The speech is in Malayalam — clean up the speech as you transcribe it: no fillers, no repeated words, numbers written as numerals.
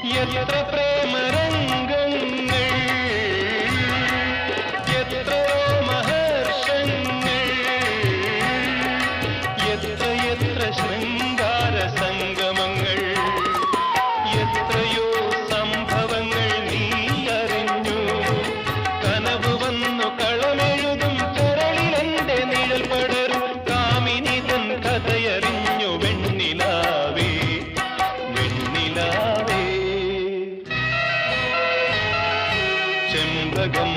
എത്ര പ്രേമരംഗങ്ങൾ, എത്രയോ മഹർഷങ്ങൾ, എത്ര ശൃംഗാര സംഗമങ്ങൾ, എത്രയോ സംഭവങ്ങൾ നീ അറിഞ്ഞു. കനവ് വന്നു കളമെഴുതും കരളിലെന്റെ നിഴൽ പടരും കാമിനി തൻ കഥയറിഞ്ഞു വെണ്ണിലാവേ വെണ്ണിലാവേ. ചെമ്പകം